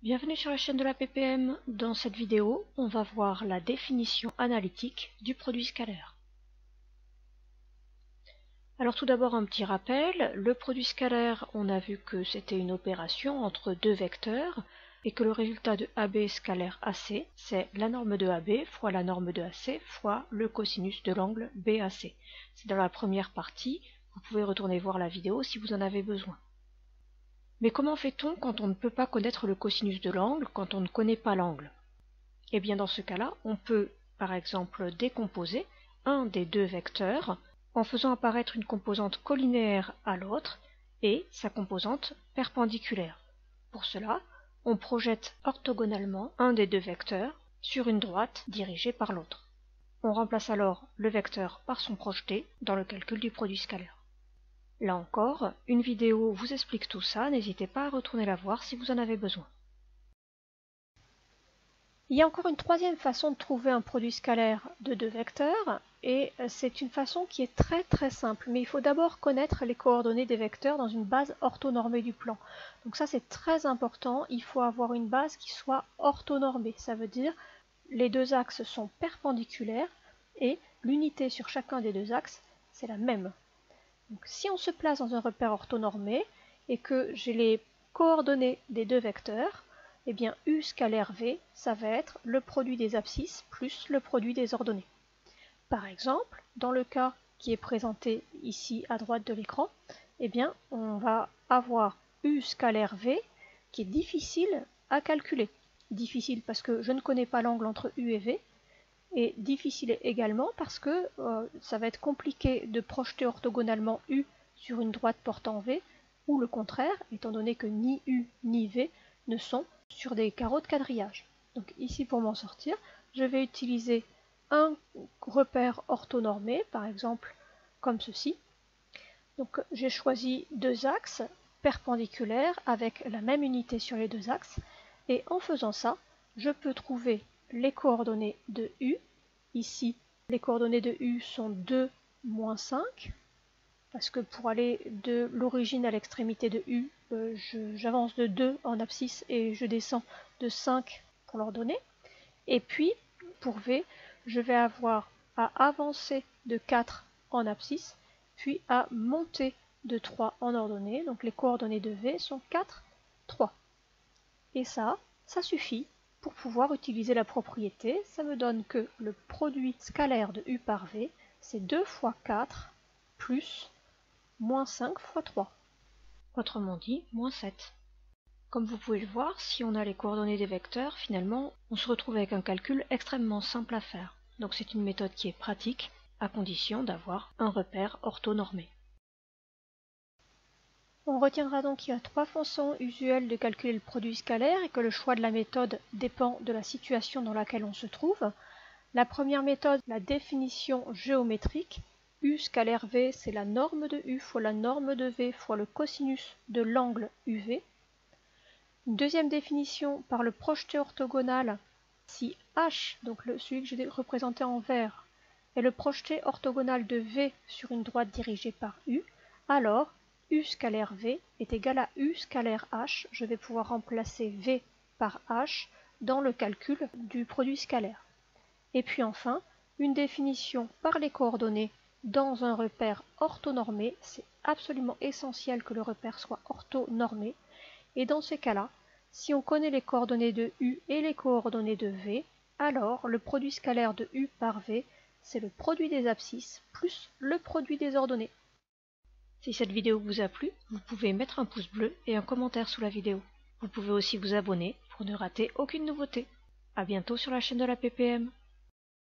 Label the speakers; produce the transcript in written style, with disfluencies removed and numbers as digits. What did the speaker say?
Speaker 1: Bienvenue sur la chaîne de la PPM. Dans cette vidéo, on va voir la définition analytique du produit scalaire. Alors tout d'abord un petit rappel, le produit scalaire, on a vu que c'était une opération entre deux vecteurs et que le résultat de AB scalaire AC, c'est la norme de AB fois la norme de AC fois le cosinus de l'angle BAC. C'est dans la première partie, vous pouvez retourner voir la vidéo si vous en avez besoin. Mais comment fait-on quand on ne peut pas connaître le cosinus de l'angle, quand on ne connaît pas l'angle? Eh bien dans ce cas-là, on peut par exemple décomposer un des deux vecteurs en faisant apparaître une composante collinéaire à l'autre et sa composante perpendiculaire. Pour cela, on projette orthogonalement un des deux vecteurs sur une droite dirigée par l'autre. On remplace alors le vecteur par son projeté dans le calcul du produit scalaire. Là encore, une vidéo vous explique tout ça, n'hésitez pas à retourner la voir si vous en avez besoin. Il y a encore une troisième façon de trouver un produit scalaire de deux vecteurs, et c'est une façon qui est très simple, mais il faut d'abord connaître les coordonnées des vecteurs dans une base orthonormée du plan. Donc ça c'est très important, il faut avoir une base qui soit orthonormée, ça veut dire les deux axes sont perpendiculaires et l'unité sur chacun des deux axes c'est la même. Donc, si on se place dans un repère orthonormé et que j'ai les coordonnées des deux vecteurs, eh bien U scalaire V, ça va être le produit des abscisses plus le produit des ordonnées. Par exemple, dans le cas qui est présenté ici à droite de l'écran, eh bien on va avoir U scalaire V qui est difficile à calculer. Difficile parce que je ne connais pas l'angle entre U et V, et difficile également parce que ça va être compliqué de projeter orthogonalement U sur une droite portant V, ou le contraire, étant donné que ni U ni V ne sont sur des carreaux de quadrillage. Donc ici, pour m'en sortir, je vais utiliser un repère orthonormé, par exemple comme ceci. Donc j'ai choisi deux axes perpendiculaires avec la même unité sur les deux axes, et en faisant ça, je peux trouver les coordonnées de U. Ici, les coordonnées de U sont 2, moins 5, parce que pour aller de l'origine à l'extrémité de U, j'avance de 2 en abscisse et je descends de 5 pour l'ordonnée. Et puis, pour V, je vais avoir à avancer de 4 en abscisse, puis à monter de 3 en ordonnée. Donc les coordonnées de V sont 4, 3. Et ça suffit pour pouvoir utiliser la propriété. Ça me donne que le produit scalaire de U par V, c'est 2 fois 4 plus moins 5 fois 3. Autrement dit, moins 7. Comme vous pouvez le voir, si on a les coordonnées des vecteurs, finalement, on se retrouve avec un calcul extrêmement simple à faire. Donc c'est une méthode qui est pratique, à condition d'avoir un repère orthonormé. On retiendra donc qu'il y a trois façons usuelles de calculer le produit scalaire et que le choix de la méthode dépend de la situation dans laquelle on se trouve. La première méthode, la définition géométrique. U scalaire V, c'est la norme de U fois la norme de V fois le cosinus de l'angle UV. Une deuxième définition par le projeté orthogonal. Si H, donc celui que j'ai représenté en vert, est le projeté orthogonal de V sur une droite dirigée par U, alors U scalaire V est égal à U scalaire H. Je vais pouvoir remplacer V par H dans le calcul du produit scalaire. Et puis enfin, une définition par les coordonnées dans un repère orthonormé. C'est absolument essentiel que le repère soit orthonormé. Et dans ces cas-là, si on connaît les coordonnées de U et les coordonnées de V, alors le produit scalaire de U par V, c'est le produit des abscisses plus le produit des ordonnées. Si cette vidéo vous a plu, vous pouvez mettre un pouce bleu et un commentaire sous la vidéo. Vous pouvez aussi vous abonner pour ne rater aucune nouveauté. A bientôt sur la chaîne de la PPM.